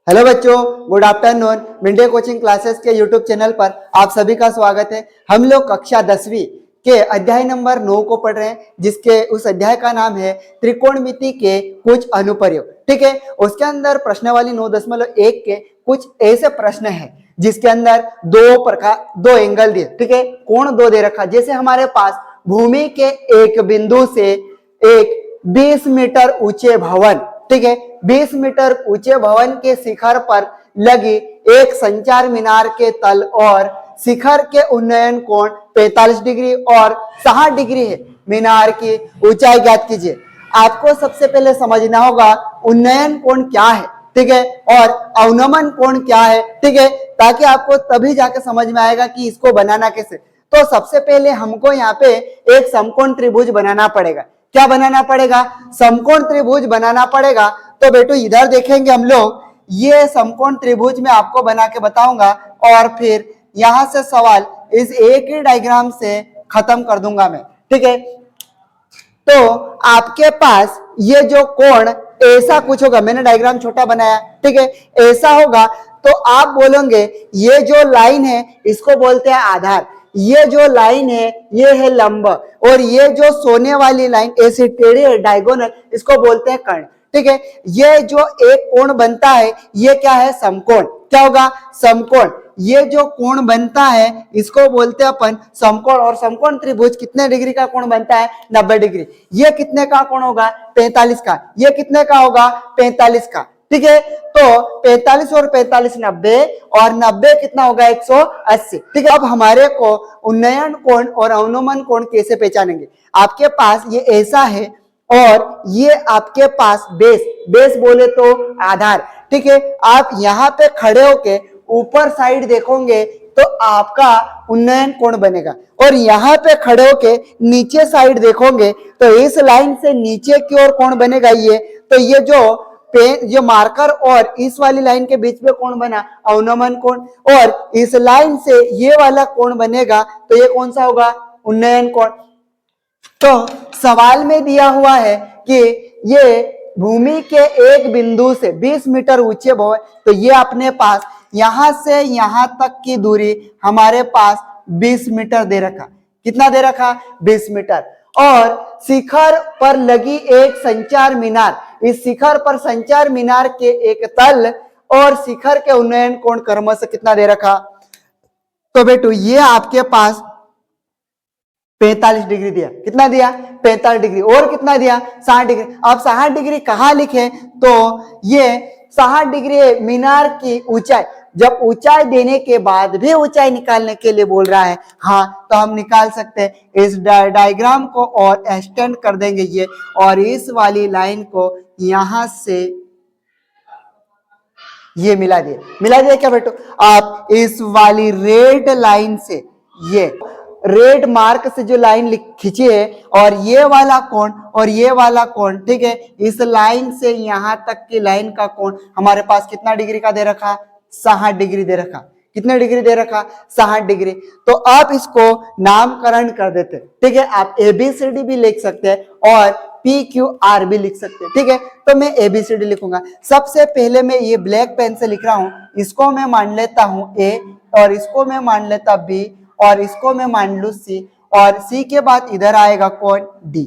Hello बच्चों, good afternoon. मिंडे coaching classes के YouTube channel पर आप सभी का स्वागत है। हम लोग कक्षा 10वीं के अध्याय नंबर 9 को पढ़ रहे हैं, जिसके उस अध्याय का नाम है त्रिकोणमिति के कुछ अनुप्रयोग। ठीक है, उसके अंदर प्रश्नावली 9.1 के कुछ ऐसे प्रश्न हैं जिसके अंदर दो एंगल दिए। ठीक है, कोण दो दे रखा। जैसे हमारे पास भूमि के एक बिंदु से एक 20 मीटर ऊंचे भवन, ठीक है, 20 मीटर ऊंचे भवन के शिखर पर लगी एक संचार मीनार के तल और शिखर के उन्नयन कोण 45 डिग्री और 60 डिग्री है। मीनार की ऊंचाई ज्ञात कीजिए। आपको सबसे पहले समझना होगा उन्नयन कोण क्या है, ठीक है, और अवनमन कोण क्या है, ठीक है, ताकि आपको तभी जाके समझ में आएगा कि इसको बनाना कैसे। तो सबसे पहले हमको यहाँ पे एक समकोण त्रिभुज बनाना पड़ेगा। क्या बनाना पड़ेगा? समकोण त्रिभुज बनाना पड़ेगा। तो बेटो इधर देखेंगे हम लोग, ये समकोण त्रिभुज में आपको बना के बताऊंगा और फिर यहां से सवाल इस एक ही डायग्राम से खत्म कर दूंगा मैं। ठीक है, तो आपके पास ये जो कोण ऐसा कुछ होगा, मैंने डायग्राम छोटा बनाया, ठीक है, ऐसा होगा। तो आप बोलोगे ये जो लाइन है इसको बोलते हैं आधार, ये जो लाइन है ये है लंब, और ये जो सोने वाली लाइन ऐसी टेढ़ी है डायगोनल, इसको बोलते हैं कर्ण। ठीक है, ये जो एक कोण बनता है ये क्या है? समकोण। क्या होगा? समकोण। ये जो कोण बनता है इसको बोलते हैं अपन समकोण। और समकोण त्रिभुज कितने डिग्री का कोण बनता है? 90 डिग्री। ये कितने का कोण होगा? 45 का। ये कितने का होगा? 45 का। ठीक है, तो 45 और 45 90, और 90 कितना होगा? 180। ठीक है, अब हमारे को उन्नयन कोण और अवनमन कोण कैसे पहचानेंगे? आपके पास ये ऐसा है और ये आपके पास बेस बोले तो आधार। ठीक है, आप यहाँ पे खड़े होके ऊपर साइड देखोगे तो आपका उन्नयन कोण बनेगा, और यहाँ पे खड़े होके नीचे साइड देखोगे तो इस लाइन से नीचे की ओर कोण बनेगा ये। तो ये जो मार्कर और इस वाली लाइन के बीच में कोण बना, अवनमन कोण, और इस लाइन से ये वाला कोण बनेगा तो ये कौन सा होगा? उन्नयन कोण। तो सवाल में दिया हुआ है कि ये भूमि के एक बिंदु से 20 मीटर ऊंचे भवन, तो ये अपने पास यहां से यहां तक की दूरी हमारे पास 20 मीटर दे रखा। कितना दे रखा? 20 मीटर। और शिखर पर लगी एक संचार मीनार, इस शिखर पर संचार मीनार के एक तल और शिखर के उन्नयन कोण क्रमशः कितना दे रखा? तो बेटू ये आपके पास 45 डिग्री दिया। कितना दिया? 45 डिग्री। और कितना दिया? 60 डिग्री। अब 60 डिग्री कहां लिखे? तो ये 60 डिग्री है मीनार की ऊंचाई। जब ऊंचाई देने के बाद भी ऊंचाई निकालने के लिए बोल रहा है, हाँ, तो हम निकाल सकते हैं। इस डायग्राम को और एक्सटेंड कर देंगे ये, और इस वाली लाइन को यहां से ये मिला दिया क्या बेटो? आप इस वाली रेड लाइन से, ये रेड मार्क से जो लाइन खींची है, और ये वाला कोण और ये वाला कोण, ठीक है, इस लाइन से यहां तक की लाइन का कोण हमारे पास कितना डिग्री का दे रखा? 60 डिग्री दे रखा। कितने डिग्री दे रखा? 60 डिग्री। तो आप इसको नामकरण कर देते, ठीक है, आप ABCD भी लिख सकते हैं और PQR भी लिख सकते हैं। ठीक है, तो मैं ABCD लिखूंगा। सबसे पहले मैं ये ब्लैक पेन से लिख रहा हूं, इसको मैं मान लेता हूं A, और इसको मैं मान लेता B, और इसको मैं मान लू C, और C के बाद इधर आएगा कौन? D।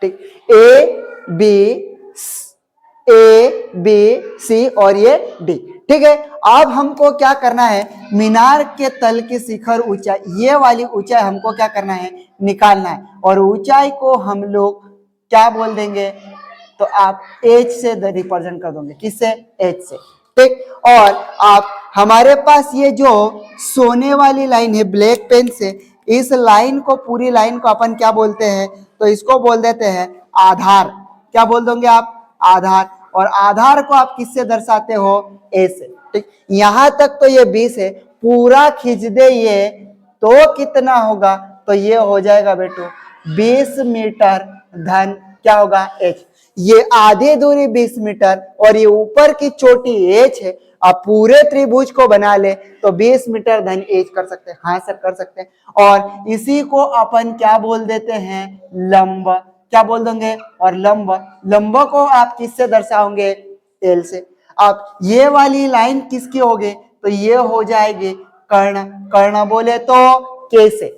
ठीक, A B C और ये D। ठीक है, अब हमको क्या करना है? मीनार के तल की शिखर ऊंचाई, ये वाली ऊंचाई हमको क्या करना है? निकालना है। और ऊंचाई को हम लोग क्या बोल देंगे? तो आप H से रिप्रेजेंट कर दोगे। किससे? H से। ठीक, और आप हमारे पास ये जो सोने वाली लाइन है ब्लैक पेन से, इस लाइन को, पूरी लाइन को अपन क्या बोलते हैं? तो इसको बोल देते हैं आधार। क्या बोल दोगे आप? आधार। और आधार को आप किससे दर्शाते हो? A से। ठीक, यहां तक तो ये 20 है, पूरा खींच दे ये तो कितना होगा? तो ये हो जाएगा बेटो 20 मीटर धन क्या होगा? H। ये आधी दूरी 20 मीटर और ये ऊपर की चोटी H है। आप पूरे त्रिभुज को बना ले तो 20 मीटर धन H कर सकते हैं। हाँ सर, कर सकते हैं। और इसी को अपन क्या बोल देते हैं? लंब। क्या बोल देंगे? और लंब को आप किससे दर्शाओगे? L से। अब ये वाली लाइन किसकी होगी, तो ये हो जाएगी कर्ण। कर्ण बोले तो कैसे,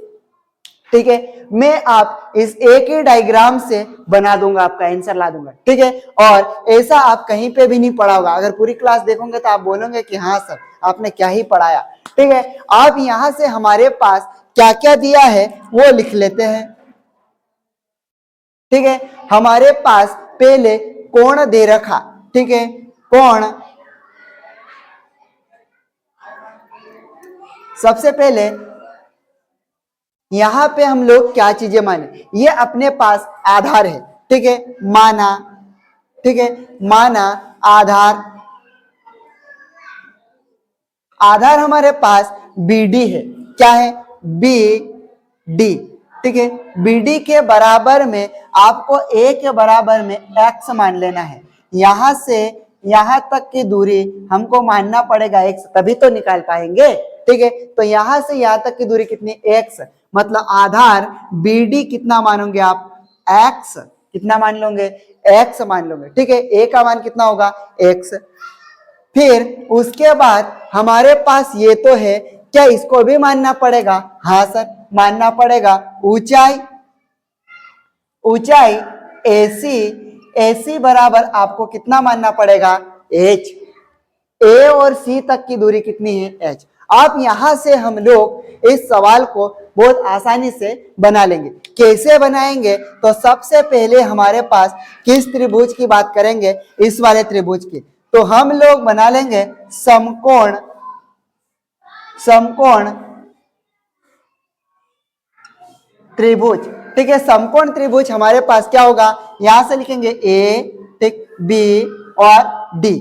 ठीक है। मैं आप इस एक ही डायग्राम से बना दूंगा, आपका आंसर ला दूंगा, ठीक है। और ऐसा आप कहीं पे भी नहीं पढ़ा होगा, अगर पूरी क्लास देखोगे तो आप बोलोगे कि हाँ सर आपने क्या ही पढ़ाया, ठीक है। आप यहां से हमारे पास क्या क्या दिया है वो लिख लेते हैं, ठीक है। हमारे पास पहले कोण दे रखा, ठीक है, कोण सबसे पहले यहां पे हम लोग क्या चीजें माने, ये अपने पास आधार है, ठीक है, माना, ठीक है, माना आधार, आधार हमारे पास BD है, क्या है, BD, ठीक है। BD के बराबर में आपको A के बराबर में X मान लेना है, यहां से यहां तक की दूरी हमको मानना पड़ेगा X, तभी तो निकाल पाएंगे, ठीक है। तो यहां से यहां तक की दूरी कितनी, X, मतलब आधार BD कितना मानोगे आप, X, कितना मान लोगे, X मान लोगे, ठीक है। A का मान कितना होगा, X। फिर उसके बाद हमारे पास ये तो है, क्या इसको भी मानना पड़ेगा, हाँ सर मानना पड़ेगा, ऊंचाई, ऊंचाई AC, AC बराबर आपको कितना मानना पड़ेगा, H, A और C तक की दूरी कितनी है, H। आप यहां से हम लोग इस सवाल को बहुत आसानी से बना लेंगे। कैसे बनाएंगे, तो सबसे पहले हमारे पास किस त्रिभुज की बात करेंगे, इस वाले त्रिभुज की, तो हम लोग बना लेंगे समकोण, समकोण त्रिभुज, ठीक है। समकोण त्रिभुज हमारे पास क्या होगा, यहां से लिखेंगे A, ठीक, B और D,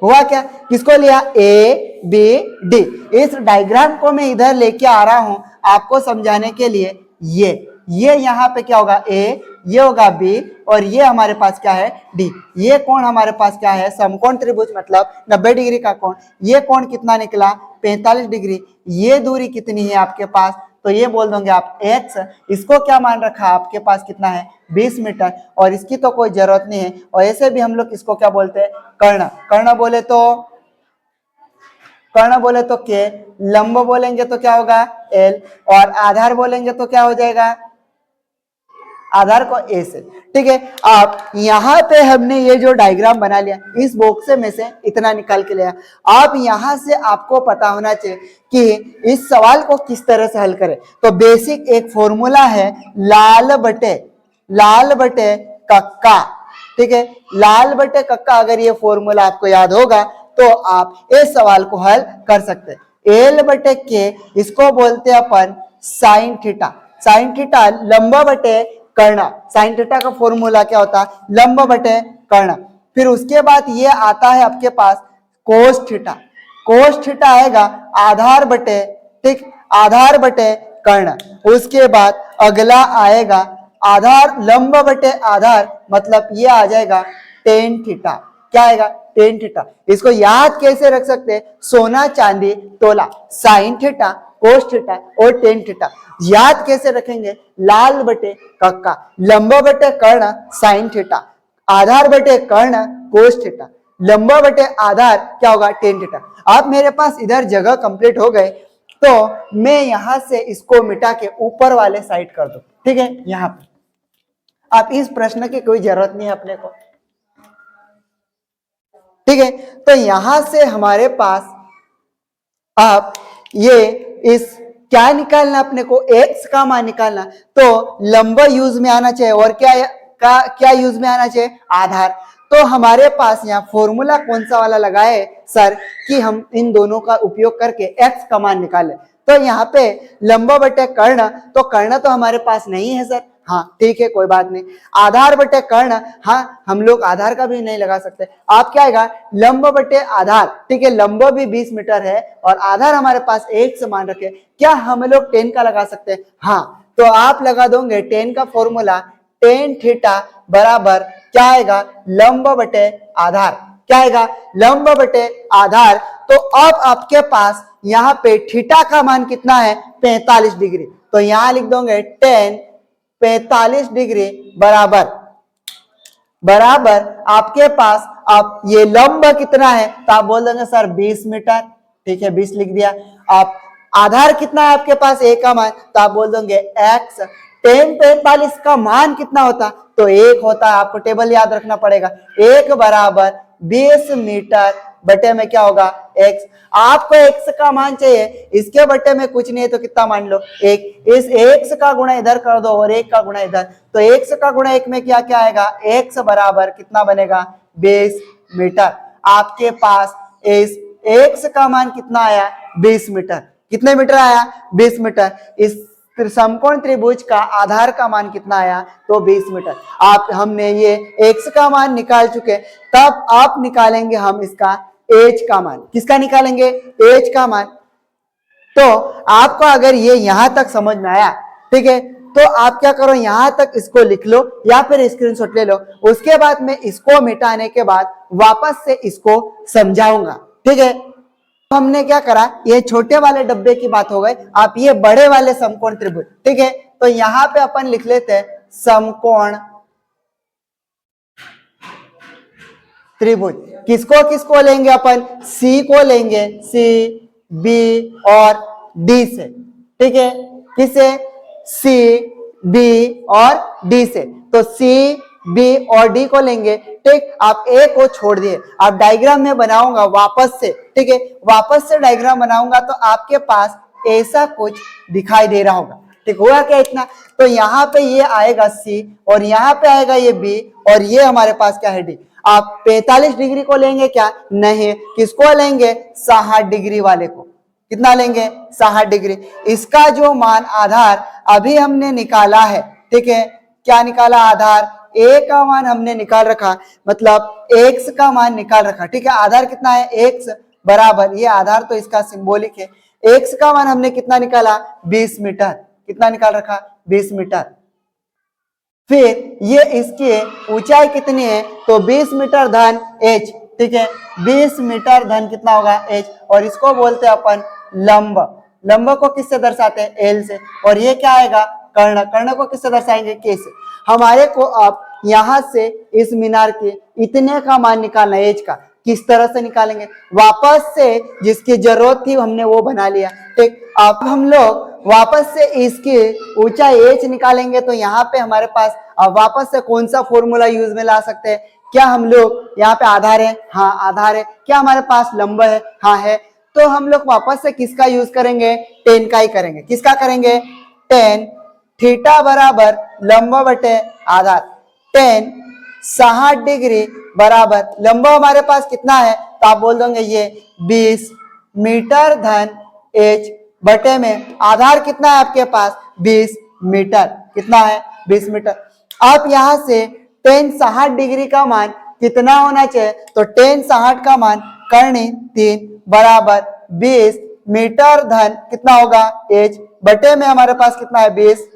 हुआ क्या, किसको लिया, A B D। इस डायग्राम को मैं इधर लेके आ रहा हूं आपको समझाने के लिए, ये यहां पे क्या होगा, A, ये होगा B और ये हमारे पास क्या है, D। ये कोण हमारे पास क्या है, समकोण त्रिभुज मतलब 90 डिग्री का कोण। ये कोण कितना निकला, 45 डिग्री। ये दूरी कितनी है आपके पास, तो ये बोल दोगे आप X। इसको क्या मान रखा आपके पास, कितना है, 20 मीटर, और इसकी तो कोई जरूरत नहीं है। और ऐसे भी हम लोग इसको क्या बोलते हैं, कर्ण। कर्ण बोले तो, कर्ण बोले तो K, लंब बोलेंगे तो क्या होगा, L, और आधार बोलेंगे तो क्या हो जाएगा, आधार को A से, ठीक है। आप यहां पे हमने ये जो डायग्राम बना लिया, इस बॉक्स में से इतना निकाल के लिया। आप यहां से आपको पता होना चाहिए कि इस सवाल को किस तरह से हल करें। तो बेसिक एक फॉर्मूला है, लाल बटे कक्का, ठीक है। लाल बटे कक्का, अगर ये फॉर्मूला आपको याद होगा तो आप इस सवाल को हल कर सकते हैं। L बटे K, इसको बोलते हैं अपन साइन थीटा। साइन थीटा लंबा बटे कर्ण, साइन थीटा का फॉर्मूला क्या होता है, लंब बटे कर्ण। फिर उसके बाद ये आता है आपके पास कोस थीटा। कोस थीटा आएगा आधार बटे, ठीक, आधार बटे कर्ण। उसके बाद अगला आएगा आधार, लंब बटे आधार, मतलब ये आ जाएगा टेन थीटा। क्या आएगा, टेन थीटा। इसको याद कैसे रख सकते हैं, सोना चांदी तोला, साइन थीटा, कोस थीटा और टेन थीटा। याद कैसे रखेंगे, लाल बटे कक्का, लंब बटे कर्ण साइन थीटा, आधार बटे कर्ण कोस थीटा, लंब बटे आधार क्या होगा, टेन थीटा। आप मेरे पास इधर जगह कंप्लीट हो गए, तो मैं यहां से इसको मिटा के ऊपर वाले साइड कर दूं, ठीक है। यहां पर आप इस प्रश्न की कोई जरूरत नहीं है अपने को, ठीक है। तो यहां से हमारे पास आप ये इस क्या निकालना अपने को, एक्स का मान निकालना, तो लंब यूज में आना चाहिए और क्या यूज में आना चाहिए, आधार। तो हमारे पास यहाँ फॉर्मूला कौन सा वाला लगाए सर, कि हम इन दोनों का उपयोग करके एक्स का मान निकालें। तो यहाँ पे लंब बटे कर्ण, तो कर्ण तो हमारे पास नहीं है सर, हाँ ठीक है कोई बात नहीं। आधार बटे कर्ण, हाँ हम लोग आधार का भी नहीं लगा सकते। आप क्या आएगा, लंब बटे आधार, ठीक है। लंब भी 20 मीटर है और आधार हमारे पास 1 से मान रखे, क्या हम लोग 10 का लगा सकते हैं, हाँ। तो आप लगा दोगे 10 का फॉर्मूला, टेन थीटा बराबर क्या आएगा, लंब बटे आधार, क्या आएगा, लंब बटे आधार। तो अब आपके पास यहाँ पे थीटा का मान कितना है, 45 डिग्री। तो यहां लिख दोगे 10 45 डिग्री बराबर आपके पास आप ये लंब कितना है तो आप बोल देंगे सर 20 मीटर, ठीक है 20 लिख दिया। आप आधार कितना है आपके पास ए का मान तो आप बोल देंगे x। tan 45 का मान कितना होता तो 1 होता है, आपको टेबल याद रखना पड़ेगा। 1 बराबर 20 मीटर बटे में क्या होगा x। आपको x का मान चाहिए, इसके बटे में कुछ नहीं है तो कितना मान लो 1। इस x का गुणा इधर कर दो और 1 का गुणा इधर, तो x का गुणा 1 में क्या क्या आएगा, x बराबर कितना बनेगा 20 मीटर। आपके पास इस x का मान कितना आया 20 मीटर। कितने मीटर आया 20 मीटर। इस समकोण त्रिभुज का आधार का मान कितना आया तो 20 मीटर। आप हमने ये x का मान निकाल चुके, तब आप निकालेंगे हम इसका h का मान। किसका निकालेंगे h का मान। तो आपको अगर ये यहां तक समझ में आया, ठीक है, तो आप क्या करो यहां तक इसको लिख लो या फिर स्क्रीनशॉट ले लो। उसके बाद में इसको मिटाने के बाद वापस से इसको समझाऊंगा, ठीक है। हमने क्या करा, ये छोटे वाले डब्बे की बात हो गई, आप ये बड़े वाले समकोण त्रिभुज, ठीक है। तो यहां पे अपन लिख लेते हैं समकोण त्रिभुज। किसको किसको लेंगे अपन, सी को लेंगे, सी बी और डी से, ठीक है। किसे, सी बी और डी से। तो सी बी और डी को लेंगे, ठीक। आप ए को छोड़ दिए, आप डायग्राम में बनाऊंगा वापस से, ठीक है। वापस से डायग्राम बनाऊंगा तो आपके पास ऐसा कुछ दिखाई दे रहा होगा, ठीक। हुआ क्या इतना, तो यहाँ पे ये आएगा सी और यहाँ पे आएगा ये बी और ये हमारे पास क्या है डी। आप 45 डिग्री को लेंगे क्या, नहीं, किसको लेंगे 60 डिग्री वाले को। कितना लेंगे 60 डिग्री। इसका जो मान आधार अभी हमने निकाला है, ठीक है, क्या निकाला आधार, ए का मान हमने निकाल रखा, मतलब x का मान निकाल रखा, ठीक है। आधार कितना है x बराबर, ये आधार तो इसका सिंबॉलिक है, x का मान हमने कितना निकाला 20 मीटर। कितना निकाल रखा 20 मीटर। फिर ये इसकी ऊंचाई कितनी है तो 20 मीटर धन h, ठीक है। 20 मीटर धन कितना होगा h, और इसको बोलते हैं अपन लंब। लंब को किससे दर्शाते हैं l से, और ये क्या आएगा कर्ण। कर्ण को किससे दर्शाएंगे k से। हमारे को अब यहां से इस मीनार के इतने का मान निकालना है h का। किस तरह से निकालेंगे, वापस से जिसकी जरूरत थी हमने वो बना लिया, ठीक। अब हम लोग वापस से इसकी ऊंचाई h निकालेंगे, तो यहाँ पे हमारे पास अब वापस से कौन सा फॉर्मूला यूज में ला सकते हैं। क्या हम लोग यहाँ पे आधार है, हाँ आधार है। क्या हमारे पास लंब है, हाँ है। तो हम लोग वापस से किसका यूज करेंगे, टेन का ही करेंगे। किसका करेंगे, टेन थीटा बराबर लंब बटे आधार। टेन 60 डिग्री बराबर लंब हमारे पास कितना है तो आप बोल दोगे ये 20 मीटर धन h बटे में आधार कितना है आपके पास 20 मीटर। कितना है 20 मीटर। आप यहां से tan 60 डिग्री का मान कितना होना चाहिए, तो tan 60 का मान करनी 3 बराबर 20 मीटर धन कितना होगा h बटे में हमारे पास कितना है 20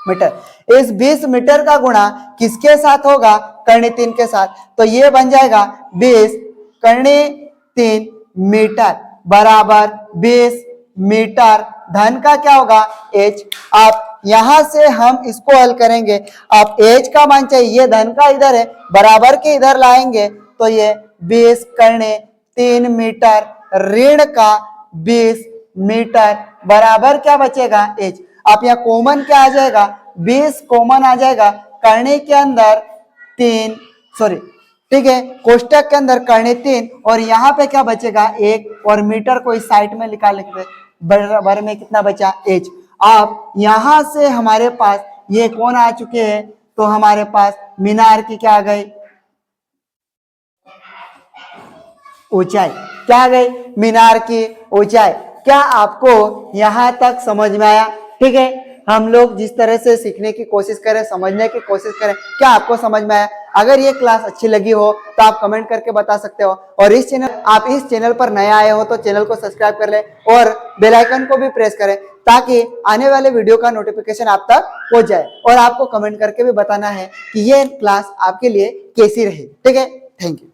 मीटर। इस 20 मीटर का गुणा किसके साथ होगा, करनी 3 के साथ, तो ये बन जाएगा 20 करनी 3 मीटर बराबर 20 मीटर धन का क्या होगा h। आप यहां से हम इसको हल करेंगे, आप h का मान चाहिए, ये धन का इधर है, बराबर के इधर लाएंगे तो ये 20 करने 3 मीटर ऋण का 20 मीटर बराबर क्या बचेगा h। आप यहाँ कॉमन क्या आ जाएगा 20 कॉमन आ जाएगा, करने के अंदर 3 सॉरी, ठीक है, कोष्टक के अंदर करने 3 और यहाँ पे क्या बचेगा 1 और मीटर को इस साइड में निकाल लेते बराबर में कितना बचा h। आप यहां से हमारे पास ये कौन आ चुके हैं, तो हमारे पास मीनार की क्या आ गई ऊंचाई। क्या आ गई मीनार की ऊंचाई। क्या आपको यहां तक समझ में आया, ठीक है। हम लोग जिस तरह से सीखने की कोशिश करें, समझने की कोशिश करें, क्या आपको समझ में आया। अगर ये क्लास अच्छी लगी हो तो आप कमेंट करके बता सकते हो, और इस चैनल पर नए आए हो तो चैनल को सब्सक्राइब कर ले और बेल आइकन को भी प्रेस करें, ताकि आने वाले वीडियो का नोटिफिकेशन आप तक पहुंच जाए। और आपको कमेंट करके भी बताना है कि ये क्लास आपके लिए कैसी रही, ठीक है। Thank you.